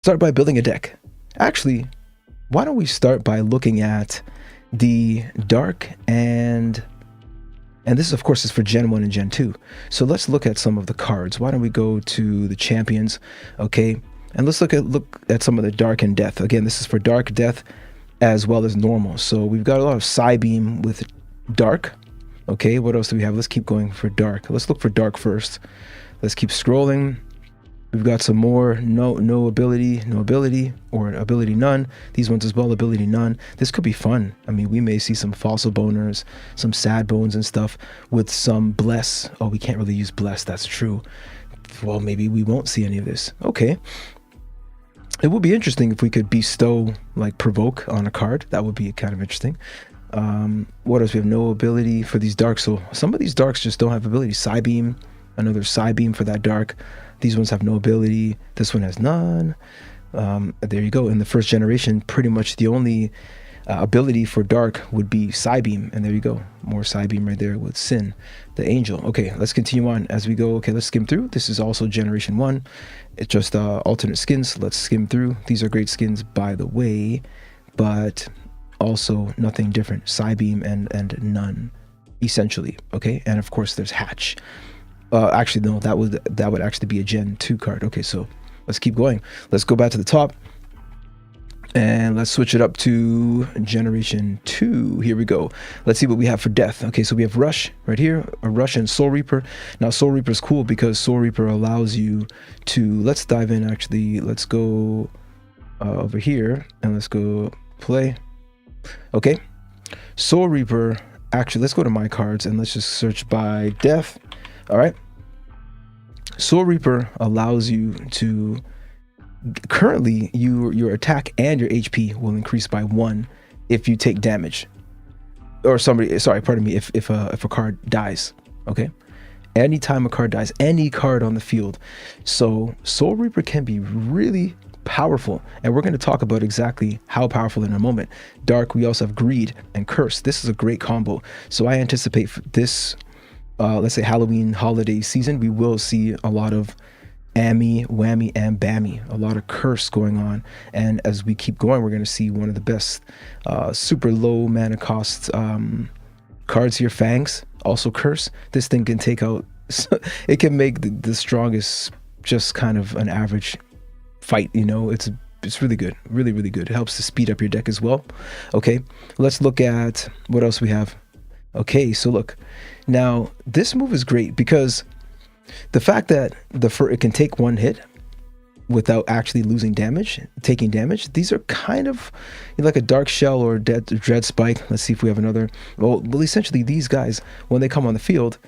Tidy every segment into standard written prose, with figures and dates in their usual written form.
Start by building a deck. Actually, why don't we start by looking at the dark and this of course is for Gen 1 and Gen 2. So let's look at some of the cards. Why don't we go to the champions, okay? And let's look at some of the dark and death. Again, this is for dark, death, as well as normal. So we've got a lot of Psybeam with dark. Okay, what else do we have? Let's keep going for dark. Let's look for dark first. Let's keep scrolling. We've got some more no ability, or ability none. These ones as well, ability none. This could be fun. I mean, we may see some fossil boners, some sad bones and stuff with some bless. Oh, we can't really use bless. That's true. Well, maybe we won't see any of this. Okay. It would be interesting if we could bestow like provoke on a card. That would be kind of interesting. What else? We have no ability for these darks. So some of these darks just don't have ability. Psybeam, another Psybeam for that dark. These ones have no ability. This one has none. There you go. In the first generation, pretty much the only ability for dark would be Psybeam. And there you go. More Psybeam right there with Sin, the angel. Okay, let's continue on as we go. Okay, let's skim through. This is also generation 1. It's just alternate skins. Let's skim through. These are great skins, by the way, but also nothing different. Psybeam and none, essentially. Okay, and of course there's Hatch. Actually, no, that would actually be a Gen 2 card. Okay, so let's keep going. Let's go back to the top and let's switch it up to generation 2. Here we go. Let's see what we have for death. Okay, so we have Rush right here, a Rush and Soul Reaper. Now Soul Reaper is cool because Soul Reaper allows you to, let's dive in actually. Let's go over here and let's go play. Okay, Soul Reaper, actually let's go to my cards and let's just search by death. All right, Soul Reaper allows you to, currently your attack and your HP will increase by 1 if you take damage, or pardon me, if a card dies. Okay, anytime a card dies, any card on the field. So Soul Reaper can be really powerful, and we're going to talk about exactly how powerful in a moment. Dark, we also have Greed and Curse. This is a great combo, so I anticipate for this let's say Halloween holiday season, we will see a lot of Ammy, Whammy, and Bammy, a lot of Curse going on. And as we keep going, we're going to see one of the best super low mana cost cards here. Fangs, also Curse. This thing can take out, it can make the strongest just kind of an average fight, you know. It's really good, really good. It helps to speed up your deck as well. Okay, let's look at what else we have. Okay, so look, now this move is great because the fact that it can take 1 hit without actually losing damage, taking damage, these are kind of like a Dark Shell or Dread Spike. Let's see if we have another. Well, essentially these guys, when they come on the field,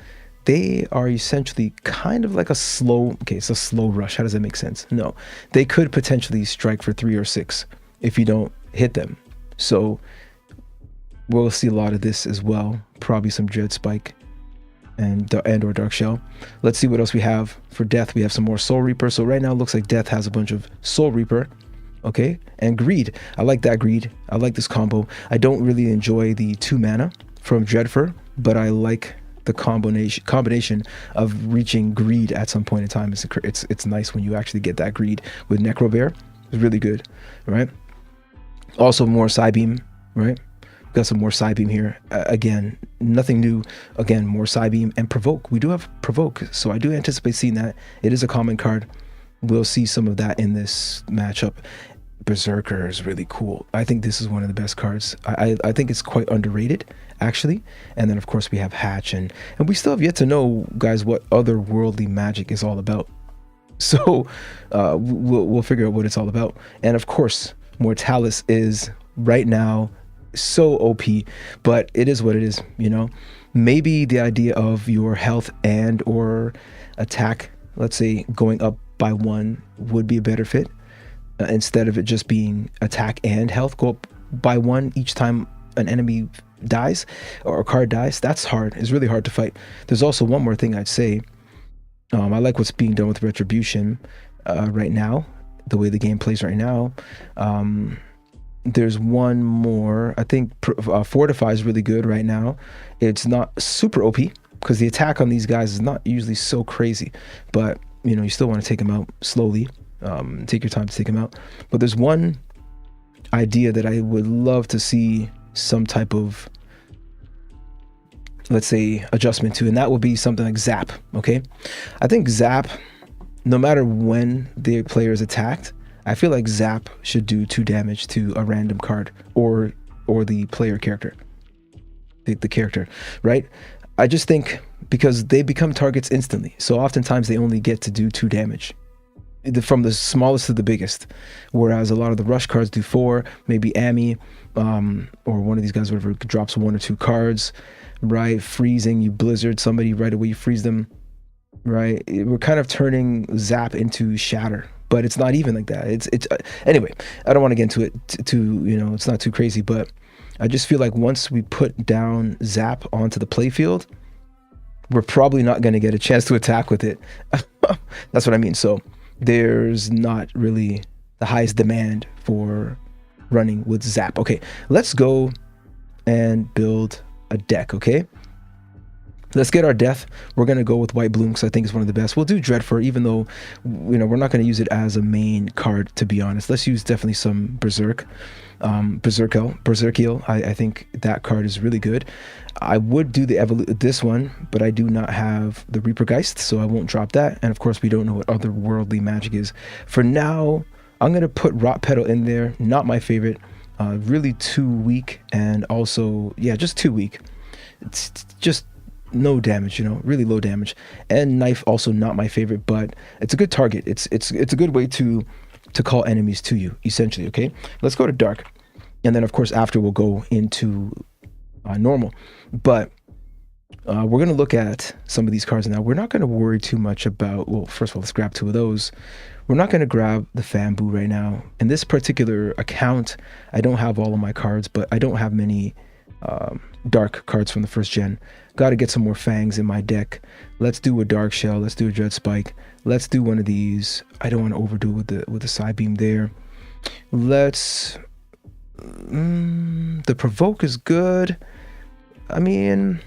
they are essentially kind of like a slow, okay, it's a slow rush. How does that make sense? No, they could potentially strike for 3 or 6 if you don't hit them. So we'll see a lot of this as well. Probably some Dread Spike and or Dark Shell. Let's see what else we have for death. We have some more Soul Reaper. So right now it looks like death has a bunch of Soul Reaper. Okay, and Greed. I like that Greed. I like this combo. I don't really enjoy the 2 mana from Dreadfur, but I like the combination of reaching Greed at some point in time. It's nice when you actually get that Greed with Necrobear. It's really good, right? Also more Psybeam, right? Got some more Psybeam here. Again, nothing new. Again, more Psybeam and Provoke. We do have Provoke, so I do anticipate seeing that. It is a common card. We'll see some of that in this matchup. Berserker is really cool. I think this is one of the best cards. I think it's quite underrated, actually. And then, of course, we have Hatch. And we still have yet to know, guys, what otherworldly magic is all about. So we'll figure out what it's all about. And, of course, Mortalis is right now so OP, but it is what it is, you know. Maybe the idea of your health and or attack, let's say, going up by 1 would be a better fit, instead of it just being attack and health go up by 1 each time an enemy dies or a card dies. That's hard. It's really hard to fight. There's also one more thing I'd say. I like what's being done with Retribution right now, the way the game plays right now. There's one more. I think Fortify is really good right now. It's not super OP because the attack on these guys is not usually so crazy, but you know, you still want to take them out slowly. Take your time to take them out. But there's one idea that I would love to see some type of, let's say, adjustment to, and that would be something like Zap. Okay, I think Zap, no matter when the player is attacked, I feel like Zap should do 2 damage to a random card or the player character, the character, right? I just think because they become targets instantly, so oftentimes they only get to do 2 damage from the smallest to the biggest, whereas a lot of the rush cards do 4. Maybe Ami or one of these guys, whatever, drops 1 or 2 cards, right? Freezing, you blizzard somebody right away, you freeze them, right? We're kind of turning Zap into Shatter, but it's not even like that. It's anyway, I don't want to get into it to it's not too crazy, but I just feel like once we put down Zap onto the playfield, we're probably not going to get a chance to attack with it. That's what I mean. So there's not really the highest demand for running with Zap. Okay, let's go and build a deck. Okay, let's get our death. We're going to go with White Bloom because I think it's one of the best. We'll do Dreadfur, even though we're not going to use it as a main card, to be honest. Let's use definitely some Berserk. Berserkiel. I think that card is really good. I would do this one, but I do not have the Reapergeist, so I won't drop that. And of course, we don't know what otherworldly magic is. For now, I'm going to put Rot Petal in there. Not my favorite. Really too weak, and also, yeah, just too weak. It's just no damage, really low damage. And Knife, also not my favorite, but it's a good target. It's a good way to call enemies to you, essentially. Okay, let's go to Dark, and then of course after we'll go into normal. But we're going to look at some of these cards now. We're not going to worry too much about, well, first of all, let's grab 2 of those. We're not going to grab the Fambu right now. In this particular account, I don't have all of my cards, but I don't have many Dark cards from the 1st gen. Got to get some more Fangs in my deck. Let's do a Dark Shell. Let's do a Dread Spike. Let's do one of these. I don't want to overdo it with the Psybeam there. Let's... the Provoke is good. I mean,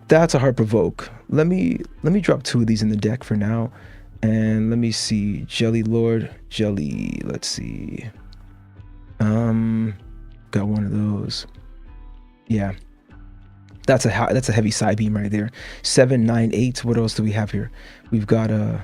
that's a hard Provoke. Let me drop 2 of these in the deck for now. And let me see. Jelly Lord. Jelly. Let's see. Got one of those. Yeah. That's a heavy Psybeam right there. 7, 9, 8. What else do we have here? We've got a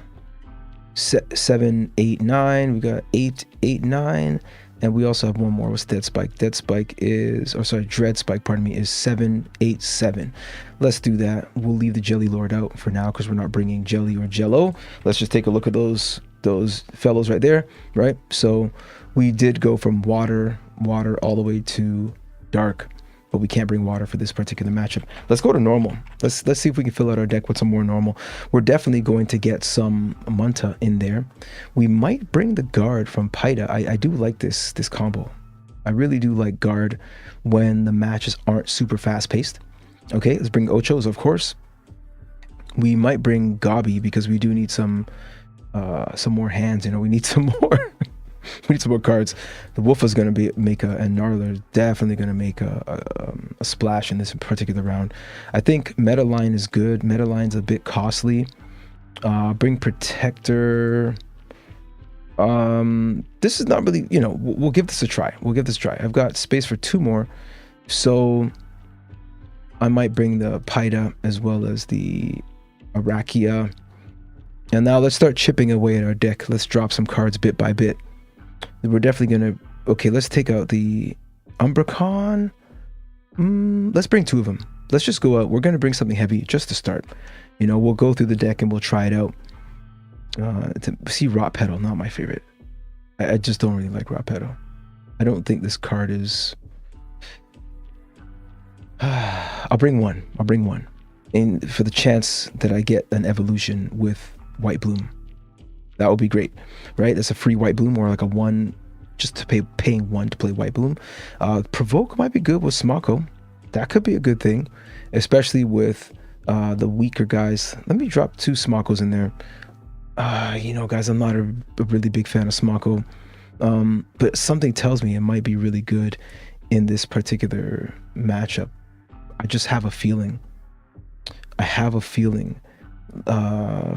7, 8, 9. We got 8, 8, 9. And we also have one more. What's Dead Spike? Dead Spike is, Dread Spike, pardon me, is 7, 8, 7. Let's do that. We'll leave the Jelly Lord out for now because we're not bringing Jelly or Jello. Let's just take a look at those fellows right there, right? So we did go from water all the way to Dark, but we can't bring water for this particular matchup. Let's go to normal. Let's see if we can fill out our deck with some more normal. We're definitely going to get some Munta in there. We might bring the Guard from Paida. I do like this combo. I really do like Guard when the matches aren't super fast paced. Okay, let's bring Ochos, of course. We might bring Gabi because we do need some more hands. We need some more. We need some more cards. The Wolf is going to make and Gnarler definitely going to make a splash in this particular round. I think Meta Line is good. Meta Line's a bit costly. Bring Protector. This is not really, we'll give this a try. I've got space for 2 more. So I might bring the Paida as well as the Arakia. And now let's start chipping away at our deck. Let's drop some cards bit by bit. We're definitely going to... Okay, let's take out the Umbracon. Let's bring 2 of them. Let's just go out. We're going to bring something heavy just to start. We'll go through the deck and we'll try it out. To see Rot Petal, not my favorite. I just don't really like Rot Petal. I don't think this card is... I'll bring one. And for the chance that I get an evolution with White Bloom. That would be great, right? That's a free White Bloom, or like a 1, just to paying 1 to play White Bloom. Provoke might be good with Smoko. That could be a good thing, especially with the weaker guys. Let me drop 2 Smokos in there. Guys, I'm not a really big fan of Smoko, but something tells me it might be really good in this particular matchup. I just have a feeling.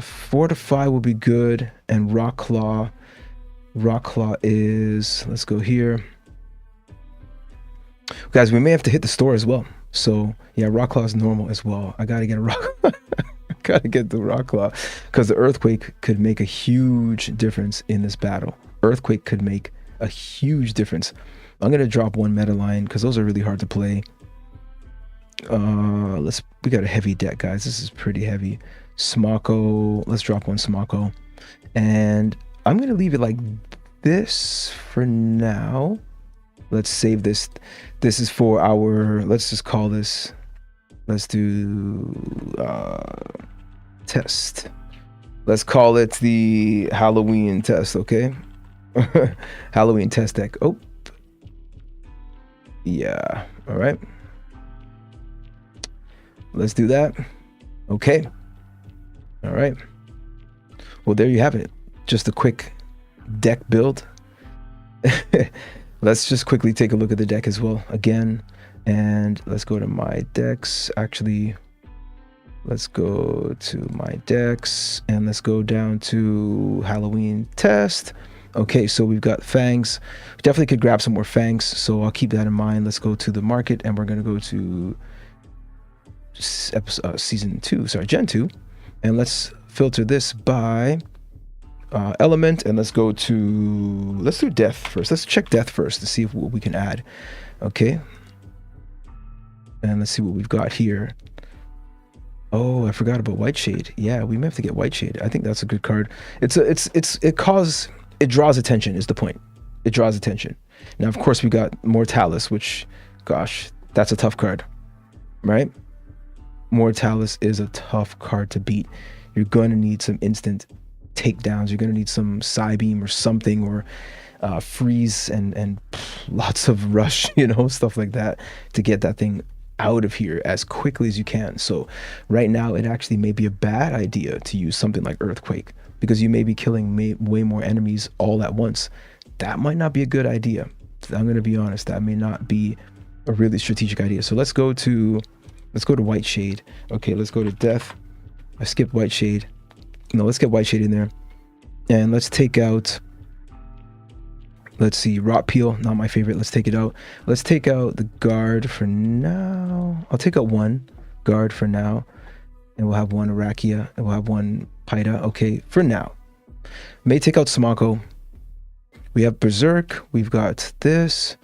Fortify will be good, and Rock Claw. Rock Claw is, let's go here. Guys, we may have to hit the store as well. So yeah, Rock Claw is normal as well. I gotta get a Rock gotta get the Rock Claw, because the Earthquake could make a huge difference in this battle. Earthquake could make a huge difference. I'm gonna drop one meta line because those are really hard to play. We got a heavy deck, guys. This is pretty heavy. Smoko, let's drop one Smoko, and I'm gonna leave it like this for now. Let's save this. This is for our, let's just call this, let's do test. Let's call it the Halloween test, okay? Halloween test deck. Oh, yeah. All right. Let's do that. Okay. All right. Well, there you have it. Just a quick deck build. Let's just quickly take a look at the deck as well again, and let's go to my decks. Actually, let's go to my decks and let's go down to Halloween test. Okay, so we've got Fangs. We definitely could grab some more Fangs, so I'll keep that in mind. Let's go to the market, and we're going to go to season 2, sorry, Gen 2, and let's filter this by element, and let's do death first. Let's check death first to see if what we can add. Okay, and let's see what we've got here. Oh, I forgot about White Shade. Yeah, we may have to get White Shade. I think that's a good card. It draws attention is the point. It draws attention. Now, of course, we got Mortalis, which, gosh, that's a tough card, right? Mortalis is a tough card to beat. You're going to need some instant takedowns. You're going to need some Psybeam or something, or freeze and lots of rush, stuff like that, to get that thing out of here as quickly as you can. So right now, it actually may be a bad idea to use something like Earthquake, because you may be killing way more enemies all at once. That might not be a good idea. I'm going to be honest. That may not be a really strategic idea. So let's go to White Shade. Okay, let's go to Death. I skipped White Shade. No, let's get White Shade in there. And let's take out, let's see, Rot Peel, not my favorite. Let's take it out. Let's take out the Guard for now. I'll take out one Guard for now. And we'll have one Arakia. And we'll have one Paida. Okay, for now. May take out Smoko. We have Berserk. We've got this.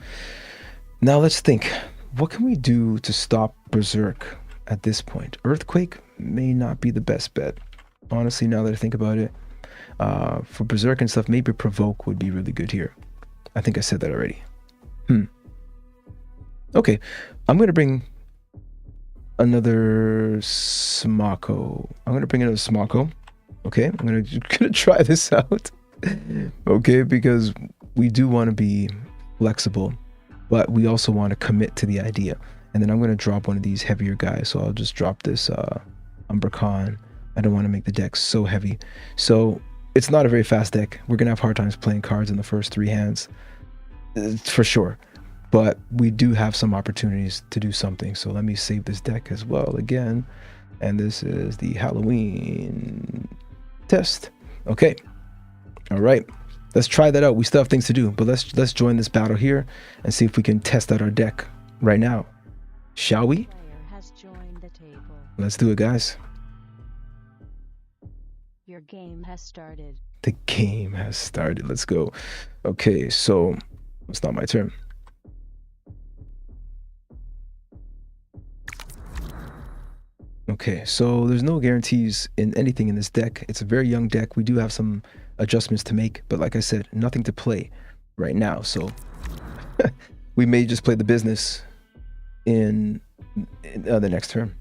Now let's think. What can we do to stop Berserk at this point? Earthquake may not be the best bet. Honestly, now that I think about it. For Berserk and stuff, maybe Provoke would be really good here. I think I said that already. Okay, I'm going to bring another Smoko. Okay, I'm gonna try this out. Okay, because we do want to be flexible, but we also want to commit to the idea. And then I'm going to drop one of these heavier guys. So I'll just drop this Umbercon. I don't want to make the deck so heavy. So it's not a very fast deck. We're going to have hard times playing cards in the first 3 hands, for sure. But we do have some opportunities to do something. So let me save this deck as well again. And this is the Halloween test. Okay. All right. Let's try that out. We still have things to do, but let's join this battle here and see if we can test out our deck right now. Shall we? Has joined the table. Let's do it, guys. Your game has started. The game has started. Let's go. Okay, so it's not my turn. Okay, so there's no guarantees in anything in this deck. It's a very young deck. We do have some adjustments to make, but like I said, nothing to play right now. So we may just play the business in the next turn.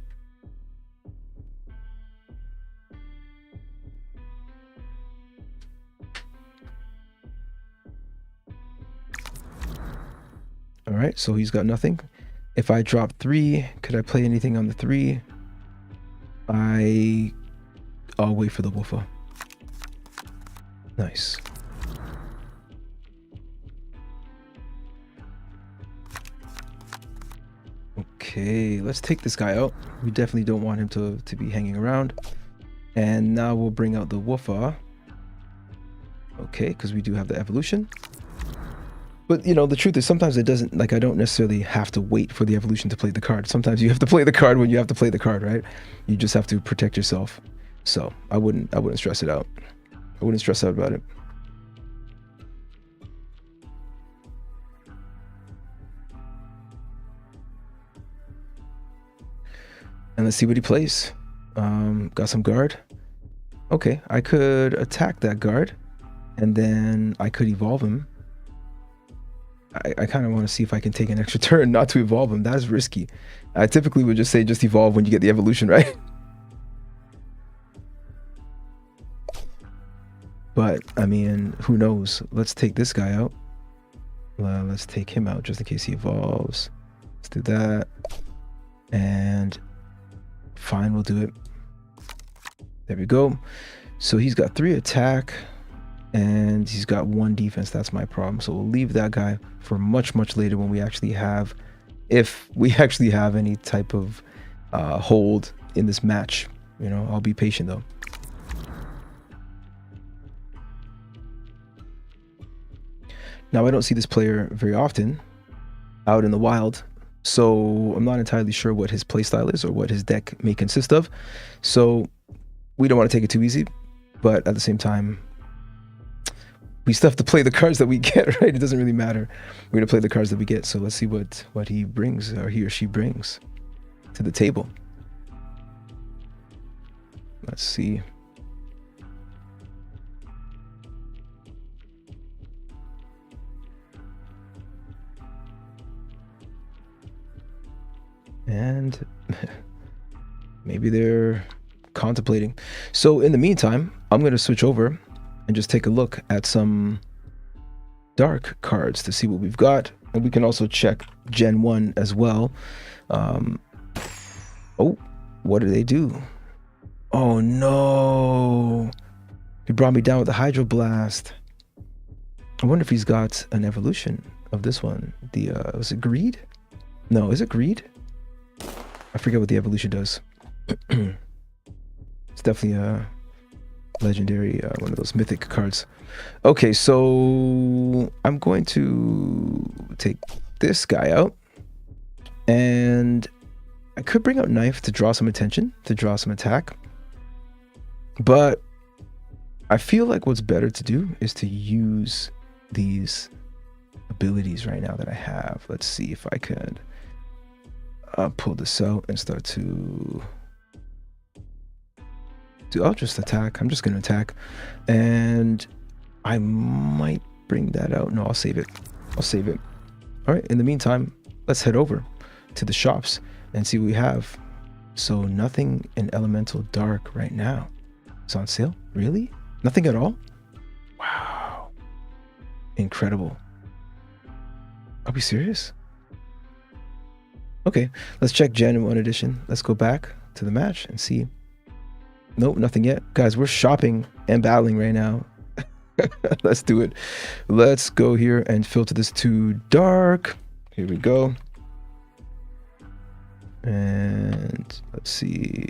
All right, so he's got nothing. If I drop 3, could I play anything on the 3? I'll wait for the Woofa. Nice. Okay, let's take this guy out. We definitely don't want him to be hanging around. And now we'll bring out the Woofa. Okay, because we do have the evolution. But, you know, the truth is sometimes it doesn't, like, I don't necessarily have to wait for the evolution to play the card. Sometimes you have to play the card when you have to play the card, right? You just have to protect yourself. So I wouldn't stress it out. I wouldn't stress out about it. And let's see what he plays. Got some guard. Okay, I could attack that guard, and then I could evolve him. I kind of want to see if I can take an extra turn not to evolve him. That's risky. I typically would just say just evolve when you get the evolution, right? But, I mean, who knows? Let's take this guy out. Let's take him out just in case he evolves. Let's do that. And fine, we'll do it. There we go. So he's got 3 attack and he's got 1 defense. That's my problem. So we'll leave that guy for much later when we actually have, if we actually have any type of hold in this match. You know, I'll be patient though. Now I don't see this player very often out in the wild, so I'm not entirely sure what his playstyle is or what his deck may consist of. So we don't want to take it too easy, but at the same time, we still have to play the cards that we get, right? It doesn't really matter. We're gonna play the cards that we get. So let's see what he brings, or he or she brings to the table. Let's see. And maybe they're contemplating. So in the meantime, I'm going to switch over and just take a look at some dark cards to see what we've got. And we can also check Gen 1 as well. Oh, what do they do? Oh no. He brought me down with the Hydroblast. I wonder if he's got an evolution of this one. The, was it Greed? No, is it Greed? I forget what the evolution does. It's definitely a legendary, one of those mythic cards. Okay, so I'm going to take this guy out, and I could bring out Knife to draw some attention, to draw some attack, but I feel like what's better to do is to use these abilities right now that I have. Let's see if I could pull this out and start to do. I'll just attack. I'm just gonna attack, and I might bring that out. No, I'll save it. I'll save it. All right, in the meantime, let's head over to the shops and see what we have. So nothing in Elemental Dark right now. It's on sale? Really? Nothing at all? Wow. Incredible. Are we serious? Okay, let's check Gen 1 edition. Let's go back to the match and see. Nope, nothing yet. Guys, we're shopping and battling right now. Let's do it. Let's go here and filter this to dark. Here we go. And let's see.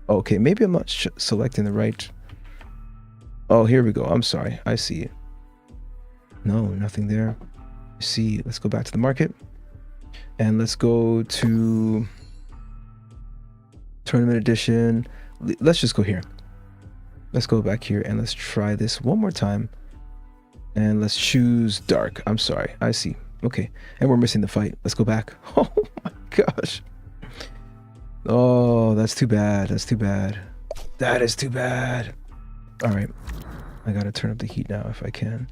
Okay, maybe I'm not selecting the right. Oh, here we go. I'm sorry. I see it. No, nothing there. See, let's go back to the market. And let's go to Tournament Edition. Let's just go here. Let's go back here and let's try this one more time. And let's choose dark. I'm sorry. I see. Okay. And we're missing the fight. Let's go back. Oh my gosh. Oh, that's too bad. That's too bad. That is too bad. All right. I got to turn up the heat now if I can.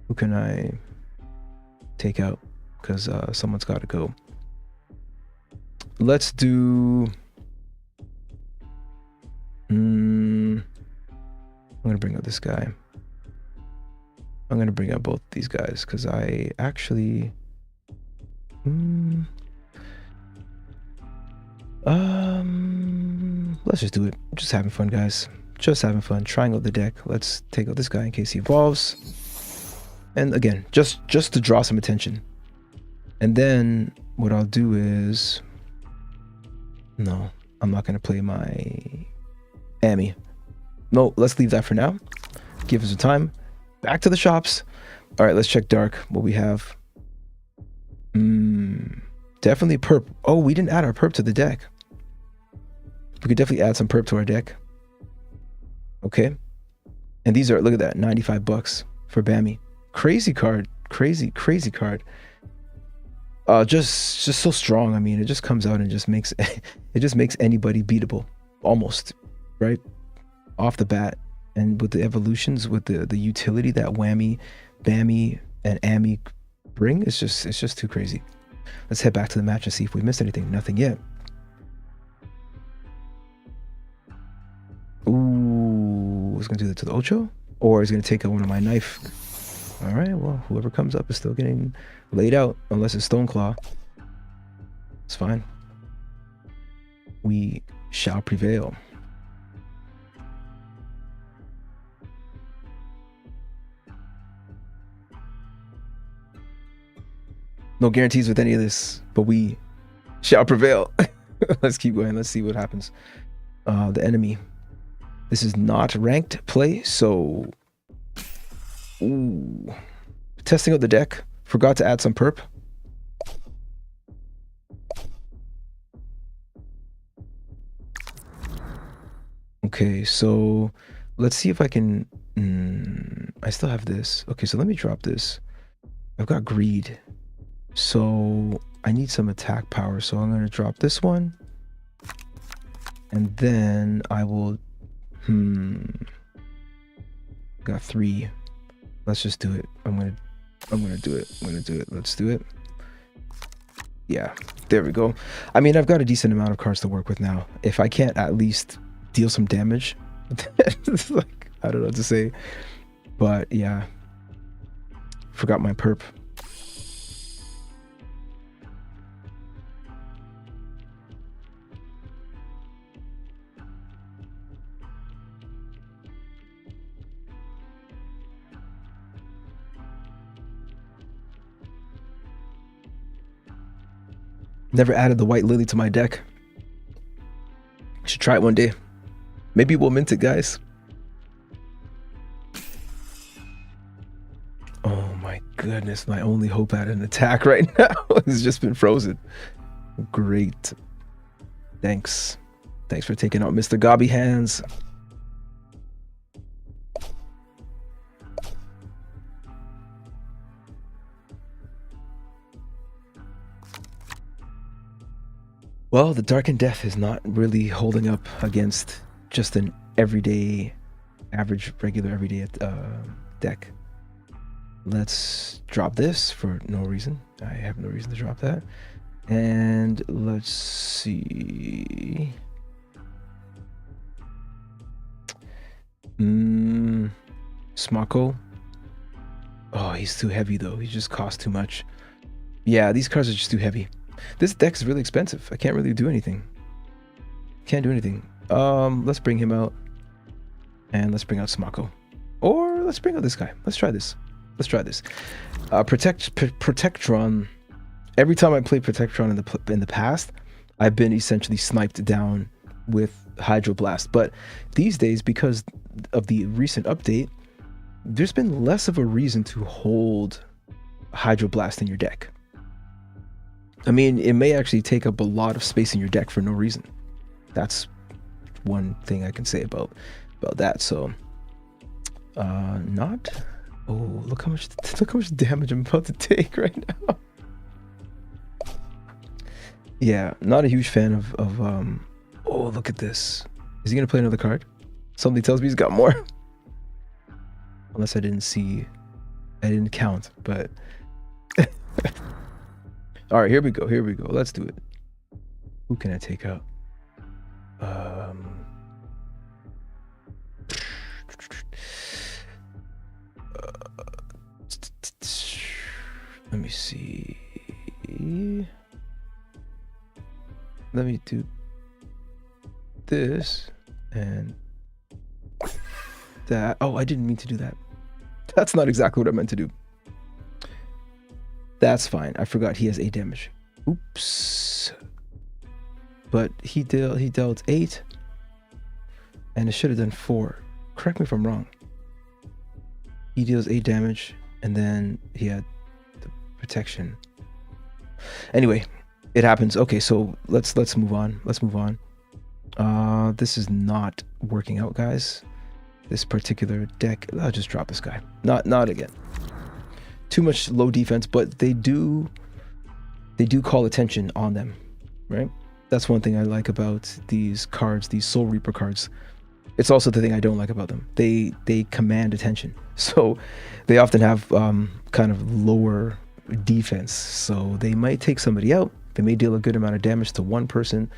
Who can I take out? Because someone's got to go. Let's do... I'm going to bring out this guy. I'm going to bring out both these guys because I actually... let's just do it. Just having fun, guys. Just having fun. Trying out the deck. Let's take out this guy in case he evolves. And again, just to draw some attention. And then what I'll do is... No, I'm not going to play my Amy. No, let's leave that for now. Give us some time. Back to the shops. All right, let's check dark. What we have. Definitely perp. Oh, we didn't add our perp to the deck. We could definitely add some perp to our deck. Okay. And these are, look at that, 95 bucks for Bammy. Crazy card. Crazy card. Just so strong. I mean, it just comes out and just makes anybody beatable. Almost. Right? Off the bat. And with the evolutions, with the utility that Whammy, Bammy, and Ammy bring, it's just too crazy. Let's head back to the match and see if we missed anything. Nothing yet. Ooh, is gonna do that to the Ocho? Or is gonna take out one of my knife? Alright, well, whoever comes up is still getting laid out, unless it's Stoneclaw. It's fine. We shall prevail. No guarantees with any of this, but we shall prevail. Let's keep going. Let's see what happens. The enemy. This is not ranked play, so... Ooh. Testing out the deck. Forgot to add some perp. Okay, so let's see if I can... I still have this. Okay, so let me drop this. I've got greed. So I need some attack power, so I'm going to drop this one. And then I will... Got 3. Let's just do it. I'm gonna do it. Let's do it. Yeah, there we go. I mean, I've got a decent amount of cards to work with now. If I can't at least deal some damage, it's like, I don't know what to say. But yeah, forgot my perp. Never added the White Lily to my deck. Should try it one day. Maybe we'll mint it, guys. Oh my goodness, my only hope at an attack right now has just been frozen. Great. Thanks. Thanks for taking out Mr. Gobby Hands. Well, the Darkened Death is not really holding up against just an everyday, regular everyday deck. Let's drop this for no reason. I have no reason to drop that. And let's see. Smako. Oh, he's too heavy though. He just costs too much. Yeah, these cards are just too heavy. This deck is really expensive. I can't really do anything. Can't do anything. Let's bring him out. And let's bring out Smako. Or let's bring out this guy. Let's try this. Let's try this. Protectron. Every time I play Protectron in the past, I've been essentially sniped down with Hydroblast. But these days, because of the recent update, there's been less of a reason to hold Hydroblast in your deck. I mean, it may actually take up a lot of space in your deck for no reason. That's one thing I can say about that. So, not. Oh, look how much damage I'm about to take right now. Yeah, not a huge fan of. Oh, look at this. Is he gonna play another card? Something tells me he's got more. Unless I didn't count, but. All right, here we go. Let's do it. Who can I take out? Let me see. Let me do this and that. Oh, I didn't mean to do that. That's not exactly what I meant to do. That's fine. I forgot he has 8 damage. Oops. But he dealt 8. And it should have done 4. correct me if I'm wrong. He deals 8 damage, and then he had the protection. Anyway, it happens. Okay, so let's move on. Let's move on. This is not working out, guys. This particular deck. I'll just drop this guy. Not again. Too much low defense, but they do call attention on them, right? That's one thing I like about these cards, these Soul Reaper cards. It's also the thing I don't like about them. They command attention. So they often have kind of lower defense. So they might take somebody out. They may deal a good amount of damage to one person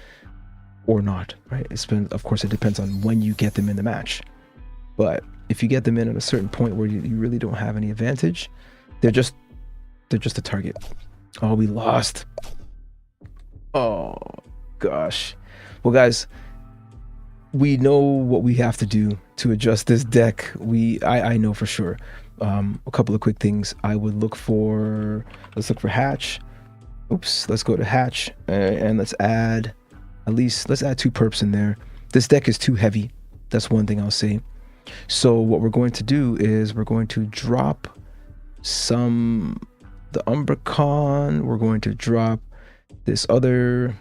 or not, right? Of course, it depends on when you get them in the match. But if you get them in at a certain point where you really don't have any advantage, they're just a target. Oh, we lost. Oh, gosh. Well, guys, we know what we have to do to adjust this deck. I know for sure. A couple of quick things. I would look for, let's look for Hatch. Oops, let's go to Hatch and let's add 2 perps in there. This deck is too heavy. That's one thing I'll say. So what we're going to do is we're going to drop the Umbricon. We're going to drop this other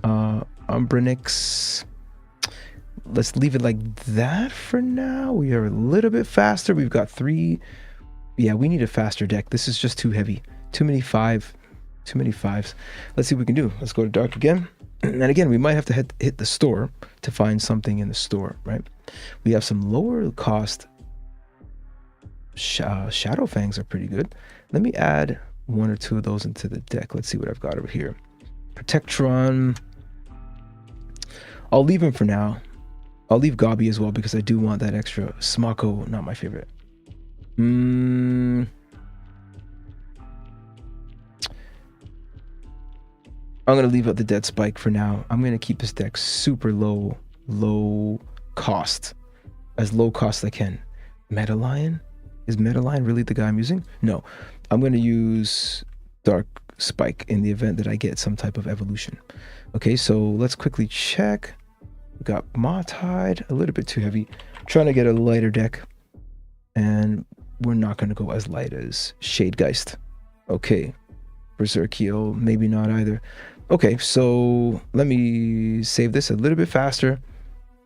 Umbranix. Let's leave it like that for now. We are a little bit faster. We've got 3. Yeah, we need a faster deck. This is just too heavy. Too many 5s. Let's see what we can do. Let's go to Dark again. And again, we might have to hit the store to find something in the store, right? We have some lower cost Shadow Fangs are pretty good. Let me add 1 or 2 of those into the deck. Let's see what I've got over here. Protectron. I'll leave him for now. I'll leave Gobby as well because I do want that extra. Smoko, not my favorite. I'm going to leave out the Dead Spike for now. I'm going to keep this deck super low cost. As low cost as I can. Metalion? Is Metalion really the guy I'm using? No. I'm going to use Dark Spike in the event that I get some type of evolution. Okay, so let's quickly check. We got Mawtide, a little bit too heavy. Trying to get a lighter deck. And we're not going to go as light as Shadegeist. Okay. Berserkio, maybe not either. Okay, so let me save this a little bit faster.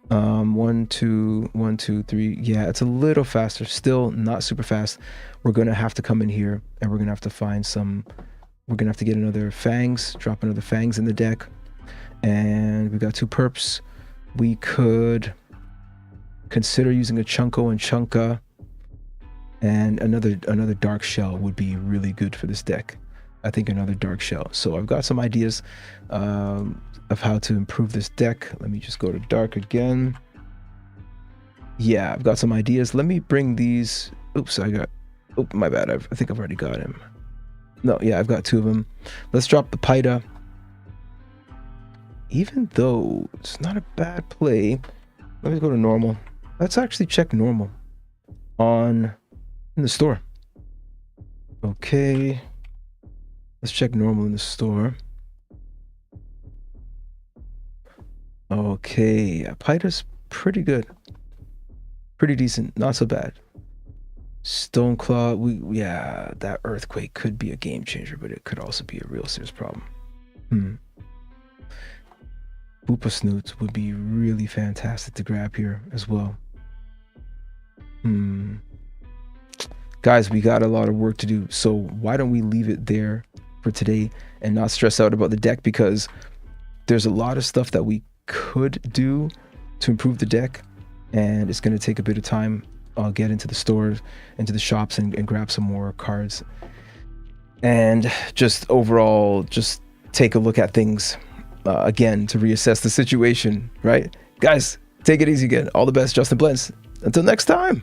1, 2, 1, 2, 3. Yeah, it's a little faster. Still not super fast. We're going to have to come in here and we're going to have to find some. We're going to have to get another Fangs, drop another Fangs in the deck. And we've got 2 perps. We could consider using a Chunko and Chunka. And another Dark Shell would be really good for this deck. I think another Dark Shell. So I've got some ideas of how to improve this deck. Let me just go to Dark again. Yeah, I've got some ideas. Let me bring these. Oops, oh, my bad. I think I've already got him. No, yeah, I've got 2 of them. Let's drop the Pyda. Even though it's not a bad play, let me go to normal. Let's actually check normal in the store. Okay. Let's check normal in the store. Okay, Pyda's pretty good. Pretty decent, not so bad. Stoneclaw, yeah, that Earthquake could be a game changer, but it could also be a real serious problem. Boopa Snoots would be really fantastic to grab here as well. Guys, we got a lot of work to do, so why don't we leave it there for today and not stress out about the deck, because there's a lot of stuff that we could do to improve the deck, and it's going to take a bit of time. I'll get into the stores, into the shops, and grab some more cards, and just overall just take a look at things again to reassess the situation, right? Guys, take it easy again. All the best, Justin Blends. Until next time.